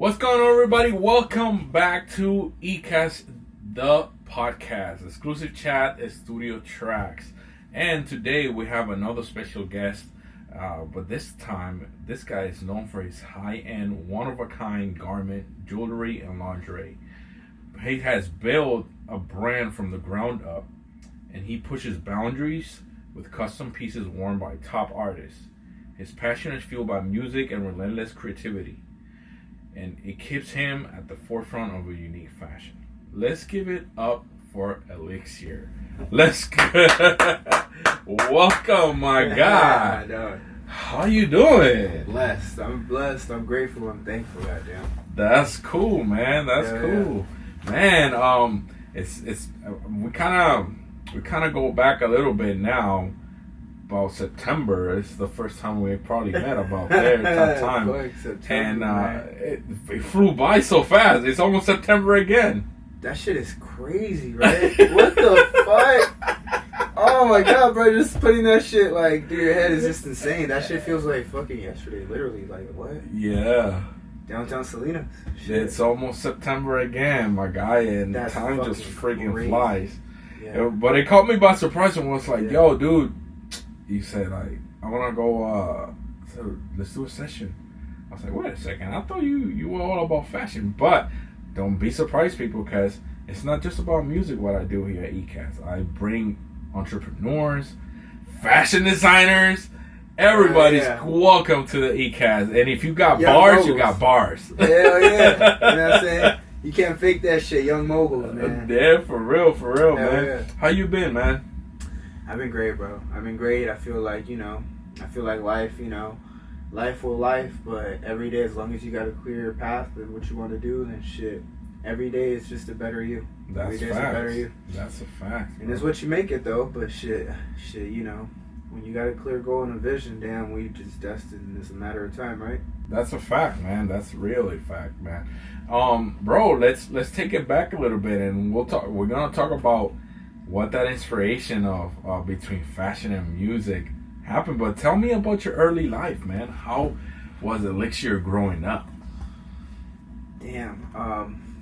What's going on, everybody? Welcome back to Ecast, the podcast, exclusive chat, studio tracks. And today we have another special guest, but this time, this guy is known for his high-end, one-of-a-kind garment, jewelry, and lingerie. He has built a brand from the ground up, and he pushes boundaries with custom pieces worn by top artists. His passion is fueled by music and relentless creativity, and it keeps him at the forefront of a unique fashion. Let's give it up for ELIXIR. Let's go. Welcome, my guy. How you doing? Blessed. I'm blessed. I'm grateful. I'm thankful. Goddamn. That's cool, man. That's cool, man. It's we kind of go back a little bit now. About September, it's the first time we probably met about there that time, and it flew by so fast. It's almost September again. That shit is crazy, right? What the fuck? Oh my god, bro! Just putting that shit like through your head is just insane. That shit feels like fucking yesterday, literally. Like what? Yeah. Downtown Salinas. Shit. It's almost September again, my guy, and That's time just freaking crazy. flies. Yeah. But it caught me by surprise and was like, "Yo, dude." He said, like, I want to go, so let's do a session. I was like, wait a second. I thought you were all about fashion. But don't be surprised, people, because it's not just about music what I do here at ECAS. I bring entrepreneurs, fashion designers, everybody's welcome to the ECAS. And if you got bars, you got bars. Hell yeah. You know what I'm saying? You can't fake that shit, young moguls, man. Yeah, for real, Hell man. Yeah. How you been, man? I've been great, bro. I've been great. I feel like, life will life, but every day, as long as you got a clear path and what you want to do, then shit. Every day is just a better you. That's every a fact. A better you. That's a fact. And it's what you make it, though, but shit, when you got a clear goal and a vision, damn, we just destined, and it's a matter of time, right? That's a fact, man. That's really a fact, man. Bro, let's take it back a little bit, and we're gonna talk about what that inspiration of between fashion and music happened. But tell me about your early life, man. How was ELIXIR growing up? Damn,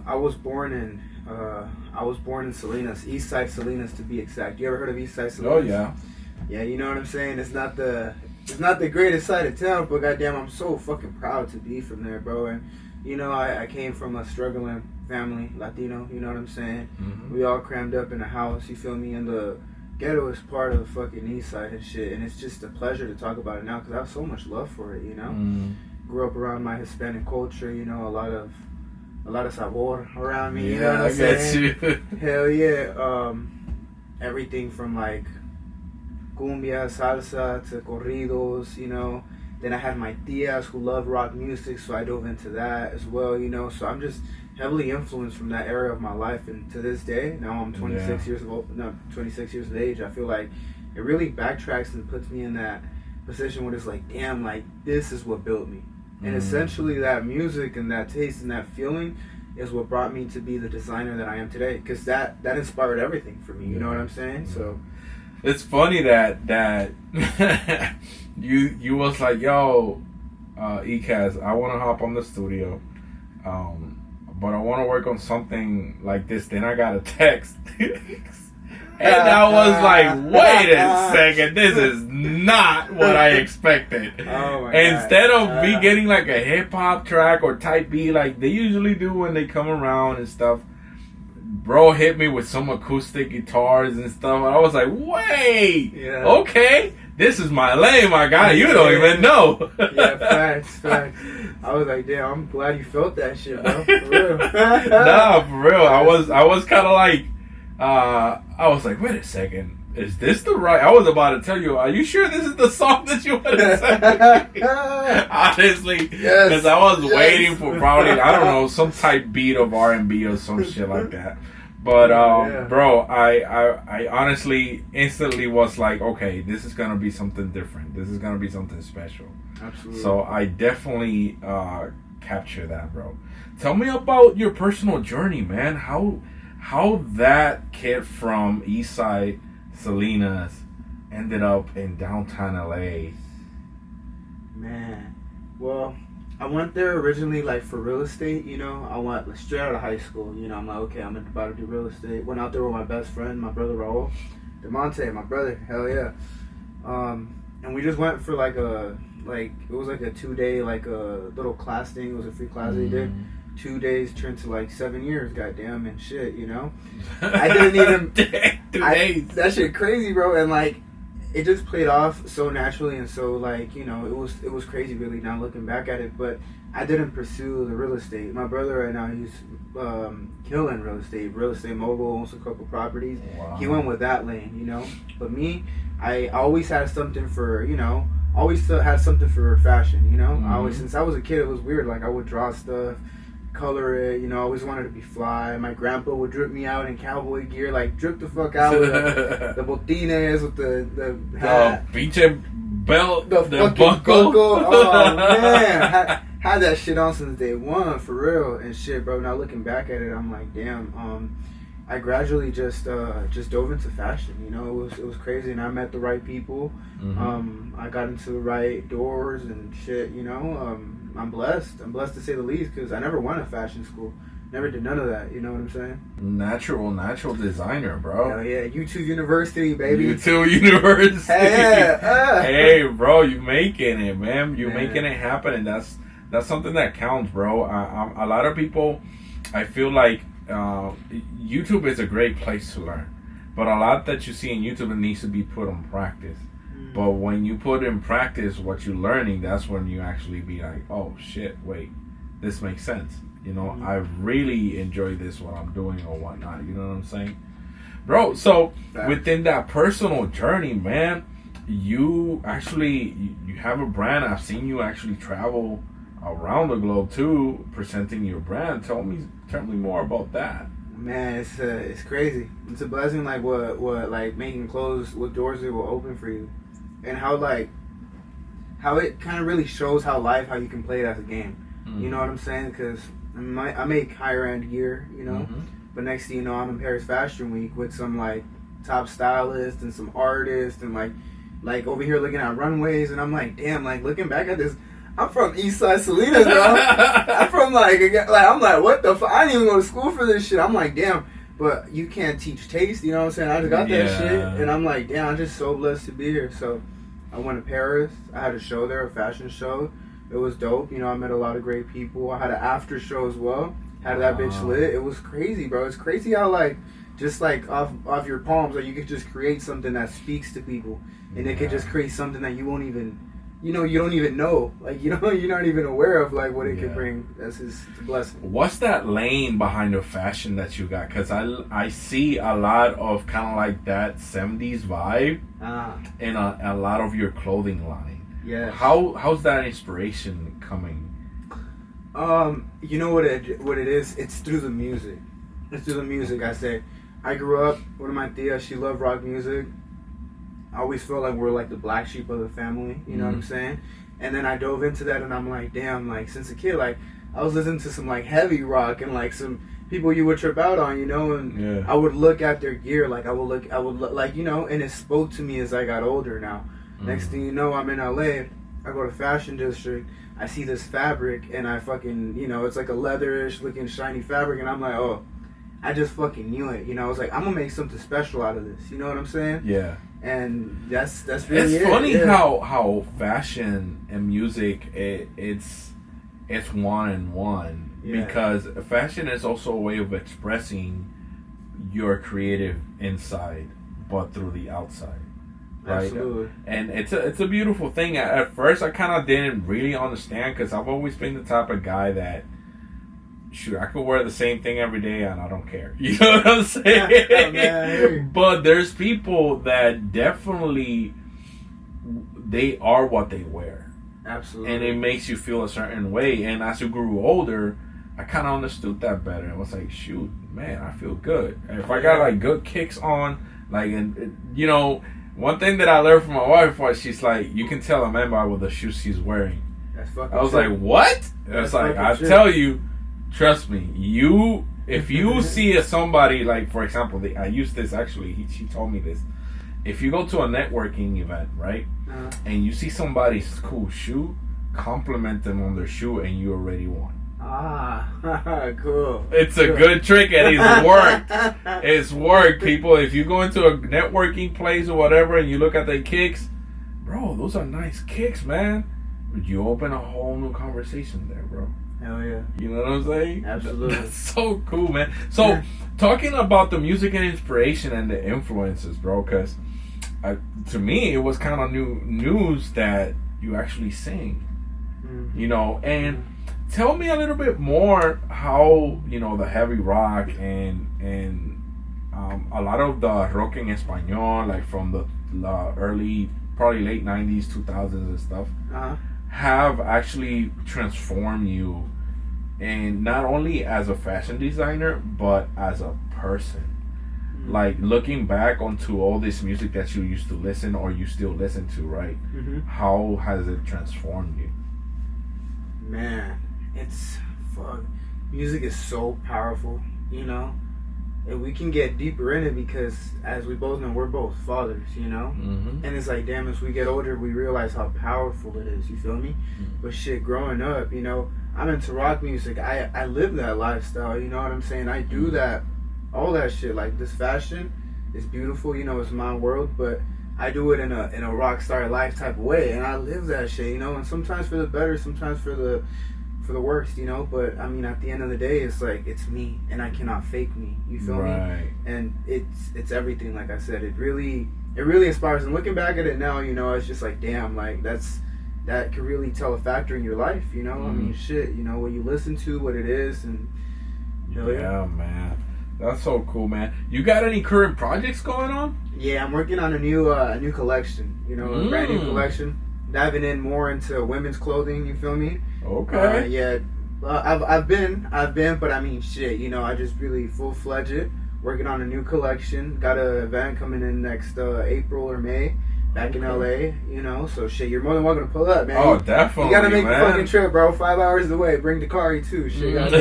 I was born in Salinas, East Side Salinas to be exact. You ever heard of East Side Salinas? Oh yeah. Yeah, you know what I'm saying? It's not the greatest side of town, but goddamn, I'm so fucking proud to be from there, bro. And I came from a struggling family, Latino, you know what I'm saying? Mm-hmm. We all crammed up in a house, you feel me, in the ghettoest part of the fucking east side and shit, and it's just a pleasure to talk about it now because I have so much love for it, you know? Grew up around my Hispanic culture, a lot of sabor around me, you know what I'm saying? You. Hell yeah. Everything from like cumbia, salsa to corridos, Then I had my tias who love rock music, so I dove into that as well, So I'm just heavily influenced from that era of my life, and to this day, now I'm 26 years of age. I feel like it really backtracks and puts me in that position where it's like, damn, like this is what built me, and essentially that music and that taste and that feeling is what brought me to be the designer that I am today. Because that inspired everything for me. You know what I'm saying? So it's funny that you was like, yo, ECAS, I want to hop on the studio. But I want to work on something like this. Then I got a text. And I was like, wait a second. This is not what I expected. Oh my Instead God. of me getting like a hip-hop track or type B like they usually do when they come around and stuff, bro hit me with some acoustic guitars and stuff. And I was like, wait. Yeah. Okay. This is my lane, my guy. You don't even know. Yeah, facts. I was like, damn, I'm glad you felt that shit, bro. For real. Nah, for real. I was kind of like, I was like, wait a second. Is this the right? I was about to tell you, are you sure this is the song that you want to say? Honestly. Because I was waiting for probably, I don't know, some type beat of R&B or some shit like that. But, bro, I honestly instantly was like, okay, this is going to be something different. This is going to be something special. Absolutely. So I definitely capture that, bro. Tell me about your personal journey, man. How that kid from East Side Salinas ended up in downtown LA. Man. Well, I went there originally like for real estate, you know. I went like, straight out of high school, you know. I'm like, okay, I'm about to do real estate. Went out there with my best friend, my brother Raul, DeMonte, my brother, hell yeah. And we just went for like it was like a 2-day like a little class thing. It was a free class they did. 2 days turned to like 7 years, goddamn, and shit, you know. I didn't even 2 days. That shit crazy, bro, and like it just played off so naturally and so like, you know, it was crazy really now looking back at it. But I didn't pursue the real estate. My brother right now, he's killing real estate mogul, owns a couple properties. Wow. He went with that lane, you know. But me, I always had something for, you know, always had something for fashion, you know. I always, since I was a kid, it was weird. Like I would draw stuff, color it, you know. I always wanted to be fly. My grandpa would drip me out in cowboy gear, like drip the fuck out with the botines, with the hat, pinche belt, the fucking buckle. Oh man, had that shit on since day one, for real and shit, bro. Now looking back at it, I'm like, damn. I gradually just dove into fashion, you know. It was crazy, and I met the right people. I got into the right doors and shit, you know. I'm blessed to say the least, because I never went to fashion school, never did none of that, you know what I'm saying. Natural designer, bro. Hell yeah, YouTube University, baby. YouTube University. Yeah. Hey, bro, you making it, man. You making it happen, and that's something that counts, bro. A lot of people, I feel like YouTube is a great place to learn, but a lot that you see in YouTube, it needs to be put on practice. But when you put in practice what you're learning, that's when you actually be like, oh shit, wait, this makes sense. You know, I really enjoy this, what I'm doing or whatnot. You know what I'm saying? Bro, so within that personal journey, man, you have a brand. I've seen you actually travel around the globe too, presenting your brand. Tell me more about that. Man, it's crazy. It's a blessing, like what like making clothes, what doors it will open for you, and how it kind of really shows how you can play it as a game. You know what I'm saying? Because I make higher end gear, you know, but next thing you know, I'm in Paris Fashion Week with some like top stylists and some artists, and like over here looking at runways, and I'm like, damn, like looking back at this. I'm from Eastside Salinas, bro. I'm from I'm like, what the fuck? I didn't even go to school for this shit. I'm like, damn, but you can't teach taste, you know what I'm saying? I just got that shit, and I'm like, damn, I'm just so blessed to be here. So I went to Paris. I had a show there, a fashion show. It was dope. You know, I met a lot of great people. I had an after show as well. Had that bitch lit. It was crazy, bro. It's crazy how just off your palms, like you could just create something that speaks to people, and it could just create something that you won't even. You know, you don't even know. Like, you know, you're not even aware of, like, what it could bring. That's his blessing. What's that lane behind the fashion that you got? Because I see a lot of kind of like that 70s vibe in a lot of your clothing line. Yeah. How's that inspiration coming? You know what it is? It's through the music. It's through the music. I say, I grew up, one of my tias, she loved rock music. I always felt like we're like the black sheep of the family, you know what I'm saying? And then I dove into that, and I'm like, damn, like since a kid, like I was listening to some like heavy rock and like some people you would trip out on, you know, and I would look at their gear, like I would look like, you know, and it spoke to me as I got older now. Next thing you know, I'm in LA, I go to Fashion District, I see this fabric, and I fucking, you know, it's like a leatherish looking shiny fabric, and I'm like, oh, I just fucking knew it, you know. I was like, I'm gonna make something special out of this, you know what I'm saying? Yeah. And that's really it's funny how fashion and music it's one and one, because fashion is also a way of expressing your creative inside, but through the outside. Right? Absolutely. And it's a beautiful thing. At first, I kind of didn't really understand, because I've always been the type of guy that, shoot, I could wear the same thing every day and I don't care. You know what I'm saying? But there's people that definitely, they are what they wear. Absolutely. And it makes you feel a certain way. And as you grew older, I kind of understood that better. I was like, shoot, man, I feel good. And if I got like good kicks on, like, and you know, one thing that I learned from my wife was, she's like, you can tell a man by what the shoes she's wearing. That's fucking I was like, what? It's like, I tell you, trust me, if you see somebody, like, for example, I used this actually, she told me this. If you go to a networking event, right, and you see somebody's cool shoe, compliment them on their shoe, and you already won. Ah, cool. It's a good trick, and it's worked. It's worked, people. If you go into a networking place or whatever, and you look at their kicks, bro, those are nice kicks, man. You open a whole new conversation there, bro. Hell yeah. You know what I'm saying? Absolutely. That's so cool, man. So, talking about the music and inspiration and the influences, bro, because to me, it was kind of news that you actually sing. Mm-hmm. You know, and tell me a little bit more how, you know, the heavy rock and a lot of the rock en español, like from the early, probably late 90s, 2000s and stuff, have actually transformed you, and not only as a fashion designer, but as a person. Mm-hmm. Like, looking back onto all this music that you used to listen, or you still listen to, right? Mm-hmm. How has it transformed you? Man, it's music is so powerful, you know, and we can get deeper in it because, as we both know, we're both fathers, you know. Mm-hmm. And it's like, damn, as we get older, we realize how powerful it is, you feel me? Mm-hmm. But shit, growing up, you know, I'm into rock music. I live that lifestyle, you know what I'm saying? I do that, all that shit. Like, this fashion is beautiful, you know, it's my world, but I do it in a rock star life type of way, and I live that shit, you know. And sometimes for the better, sometimes for the worst, you know. But I mean, at the end of the day, it's like, it's me, and I cannot fake me. You feel me? And it's everything. Like I said, it really inspires. And looking back at it now, you know, it's just like, damn, like that could really tell a factor in your life, you know. I mean, shit, you know, what you listen to, what it is, and yeah, man. That's so cool, man. You got any current projects going on? Yeah, I'm working on a new collection. You know, a brand new collection. Diving in more into women's clothing. You feel me? Okay. Yeah. I've been, but I mean, shit. You know, I just really full-fledged it. Working on a new collection. Got an event coming in next April or May. Back in LA, you know, so shit, you're more than welcome to pull up, man. Oh, definitely. You gotta make the fucking trip, bro. 5 hours away. Bring the car too. Shit, hell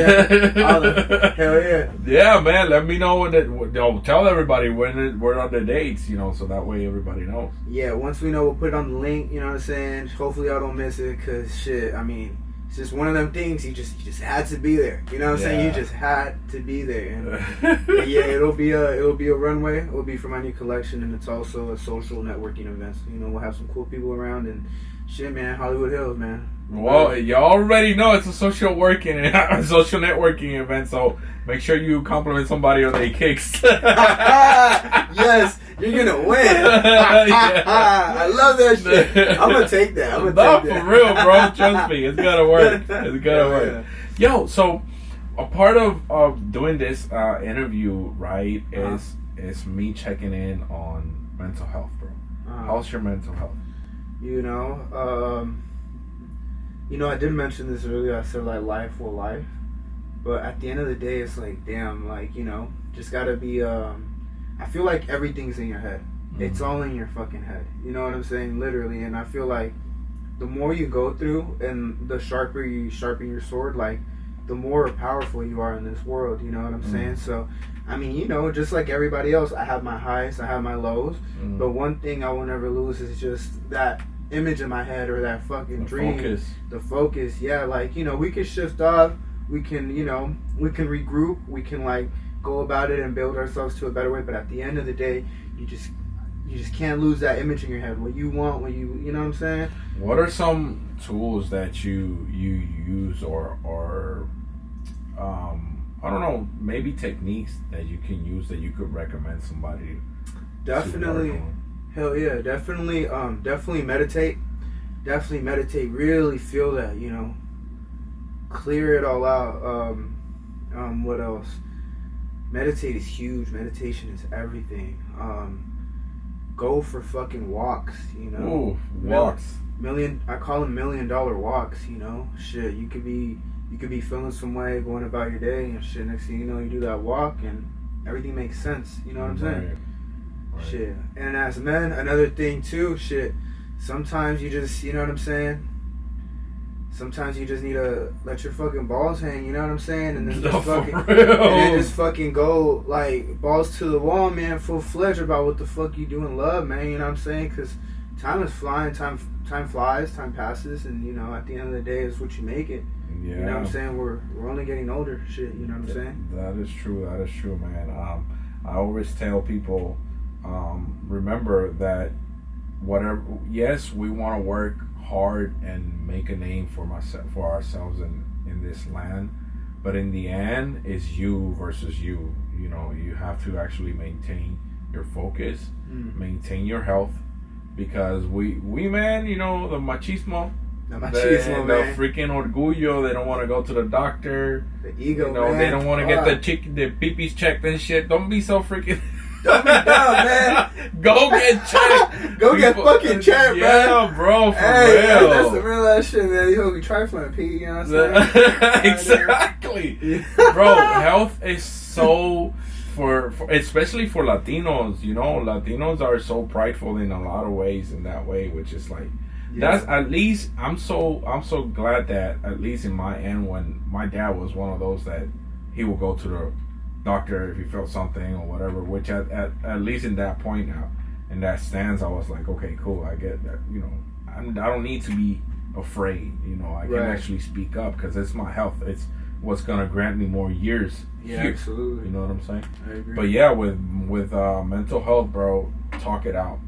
yeah. Yeah, man. Let me know tell everybody where are the dates, you know, so that way everybody knows. Yeah, once we know, we'll put it on the link. You know what I'm saying? Hopefully, I don't miss it, cause shit. I mean, it's just one of them things. You just had to be there. You know what I'm saying? You just had to be there. And yeah, it'll be a runway. It'll be for my new collection, and it's also a social networking event. So, you know, we'll have some cool people around and shit, man. Hollywood Hills, man. Well, you already know it's a social networking event. So make sure you compliment somebody on their kicks. Yes, you're gonna win. I love that shit. I'm gonna take that. For real, bro. Trust me, it's gonna work. It's gonna work. Yo, so a part of doing this interview, right, is me checking in on mental health, bro. How's your mental health? You know, I did mention this earlier. I said, like, life will life. But at the end of the day, it's like, damn, like, you know, just gotta be, I feel like everything's in your head. Mm-hmm. It's all in your fucking head. You know what I'm saying? Literally. And I feel like the more you go through and the sharper you sharpen your sword, like, the more powerful you are in this world. You know what I'm saying? So, I mean, you know, just like everybody else, I have my highs, I have my lows. But one thing I will never lose is just that image in my head, or that fucking dream. The focus. Yeah, like, you know, we can shift off. We can, you know, we can regroup. We can, like, go about it and build ourselves to a better way. But at the end of the day, you just can't lose that image in your head. What you want, you know what I'm saying? What are some tools that you use, or I don't know, maybe techniques that you can use that you could recommend somebody? Definitely. Hell yeah, definitely meditate. Definitely meditate. Really feel that, you know. Clear it all out. What else? Meditate is huge. Meditation is everything. Go for fucking walks, you know. Ooh, walks. I call them $1 million walks, you know. Shit, you could be feeling some way, going about your day, and shit, next thing you know, you do that walk and everything makes sense. You know what I'm saying? Right. Shit. And as men, another thing too, shit, sometimes you just, you know what I'm saying? Sometimes you just need to let your fucking balls hang, you know what I'm saying? And then just fucking go, like, balls to the wall, man, full-fledged about what the fuck you do in love, man, you know what I'm saying? Because time is flying, time time flies, time passes, and at the end of the day, it's what you make it. Yeah. You know what I'm saying? We're only getting older. Shit. You know what I'm saying? That is true, man. I always tell people, remember that yes, we want to work hard and make a name for ourselves in this land, but in the end, it's you versus you. You have to actually maintain your focus, maintain your health, because we man, the machismo. The freaking orgullo. They don't want to go to the doctor. The ego, man. They don't want to get the pee-pees checked and shit. Don't be so freaking. Don't be dumb, man. Go get checked. Get fucking checked, yeah, bro. For real. Real. That's the real ass shit, man. You be trifling, Pete. You know what I'm saying? Exactly, bro. Health is so for especially for Latinos. Latinos are so prideful in a lot of ways. In that way, which is like. Yeah. That's at least I'm so glad that at least in my end, when my dad was one of those that he would go to the doctor if he felt something or whatever, which at least in that point now, in that stance, I was like, okay, cool, I get that. I don't need to be afraid. I can actually speak up because it's my health. It's what's gonna grant me more years. Yeah, here. Absolutely. You know what I'm saying? I agree. But yeah, with mental health, bro, talk it out.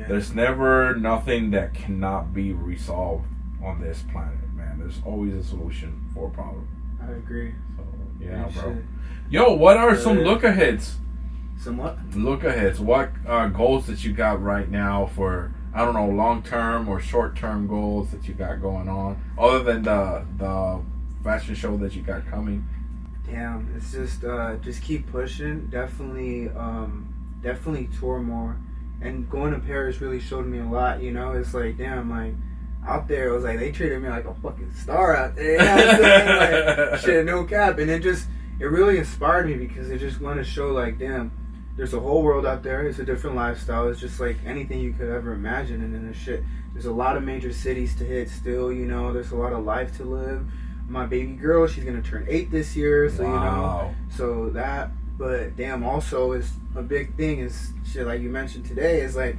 There's never nothing that cannot be resolved on this planet, man. There's always a solution for a problem. I agree. So, yeah, bro. Yo, what are some look-aheads? Some what? Look-aheads. What goals that you got right now for, I don't know, long-term or short-term goals that you got going on, other than the fashion show that you got coming? Damn, it's just keep pushing. Definitely tour more. And going to Paris really showed me a lot, It's like, damn, like, out there, it was like, they treated me like a fucking star out there. You know what I'm saying? Like, shit, no cap. And it really inspired me because it just wanted to show, like, damn, there's a whole world out there. It's a different lifestyle. It's just like anything you could ever imagine. And then there's a lot of major cities to hit still, There's a lot of life to live. My baby girl, she's going to turn 8 this year. So, wow. So that... But damn, also is a big thing is shit like you mentioned today is like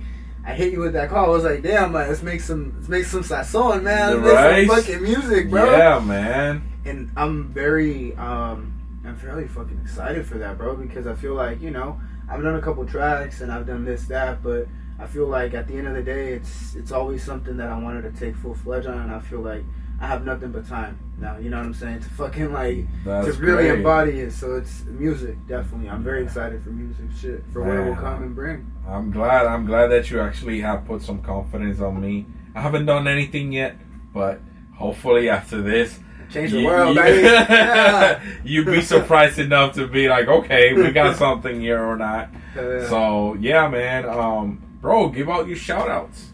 I hit you with that call. I was like, damn, man, let's make some sazon, man. Let's make some fucking music, bro. Yeah, man. And I'm fairly fucking excited for that, bro, because I feel like I've done a couple tracks and I've done this that, but I feel like at the end of the day, it's always something that I wanted to take full fledged on, and I feel like I have nothing but time now, you know what I'm saying, to fucking like That's to really great. embody it. So it's music, definitely. I'm very excited for music, shit, for what it will come and bring. I'm glad that you actually have put some confidence on me. I haven't done anything yet, but hopefully after this, change the world, baby. Yeah. You'd be surprised enough to be like, okay, we got something here or not. So yeah, man. Bro, give out your shout outs.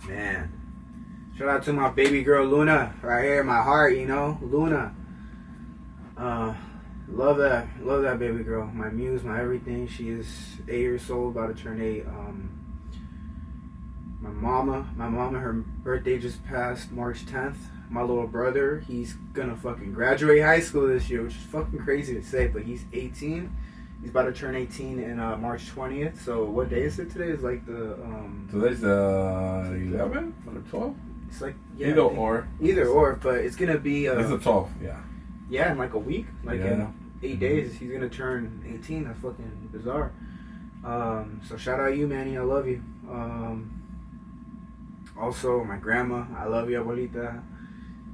Man. Shout out to my baby girl Luna, right here in my heart, Luna. Love that baby girl. My muse, my everything. She is 8 years old, about to turn 8. My mama, her birthday just passed March 10th. My little brother, he's gonna fucking graduate high school this year, which is fucking crazy to say, but he's 18. He's about to turn 18 in March 20th. So what day is it today? It's like the Today's the 11th or the 12th. It's like either or, but it's gonna be. It's the 12th, yeah. Yeah, in like a week, in 8 days, he's gonna turn 18. That's fucking bizarre. So shout out you, Manny. I love you. Also, my grandma. I love you, abuelita.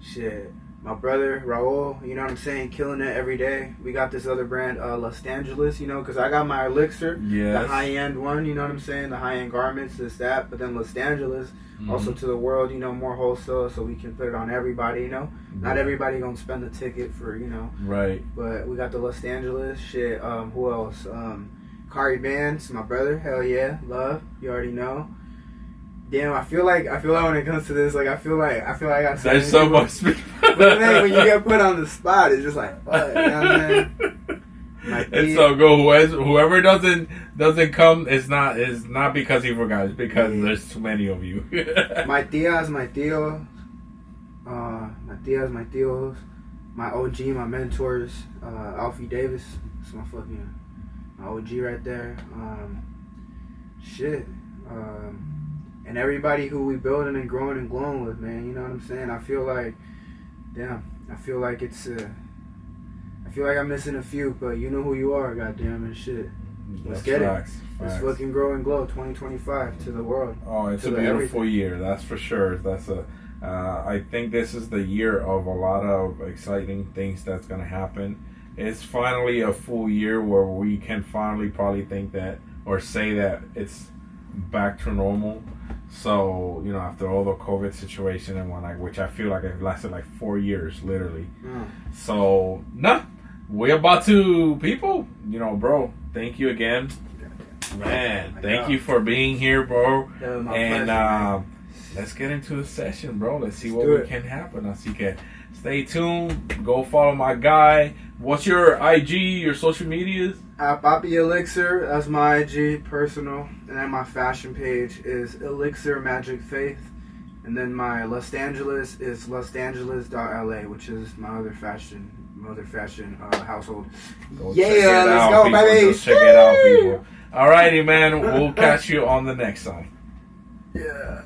Shit. My brother, Raul, you know what I'm saying? Killing it every day. We got this other brand, Los Angeles, because I got my ELIXIR, the high-end one, you know what I'm saying? The high-end garments, this, that. But then Los Angeles, also to the world, more wholesale, so we can put it on everybody, Not everybody gonna spend the ticket for, Right. But we got the Los Angeles, shit. Who else? Kari Bands, my brother, hell yeah, love, you already know. Damn, I feel like when it comes to this, like I feel like I got so there's so much. But then when you get put on the spot, it's just like, fuck, you know what I'm saying? It's so good. Whoever doesn't come, it's not because he forgot. It's because there's too many of you. My tias, my tíos, my tíos, my OG, my mentors, Alfie Davis, it's my OG right there. and everybody who we building and growing and glowing with, man. You know what I'm saying? I feel like, I feel like I feel like I'm missing a few, but you know who you are, goddamn, and shit. Let's get it. Let's fucking grow and glow 2025 to the world. Oh, it's a beautiful year, that's for sure. I think this is the year of a lot of exciting things that's going to happen. It's finally a full year where we can finally probably think that or say that it's back to normal. So, you know, after all the COVID situation and whatnot, which I feel like it lasted like 4 years, literally. So, we're about to, people, you know, bro, thank you again. Man, thank you for being here, bro. And let's get into the session, bro. Let's see what we can happen. Así que stay tuned. Go follow my guy. What's your IG, your social medias? Papi ELIXIR, that's my IG, personal. And then my fashion page is ELIXIR Magic Faith. And then my Los Angeles is losangeles.la, which is my other fashion household. Let's go, baby. Go check it out, people. Alrighty, man. We'll catch you on the next time. Yeah.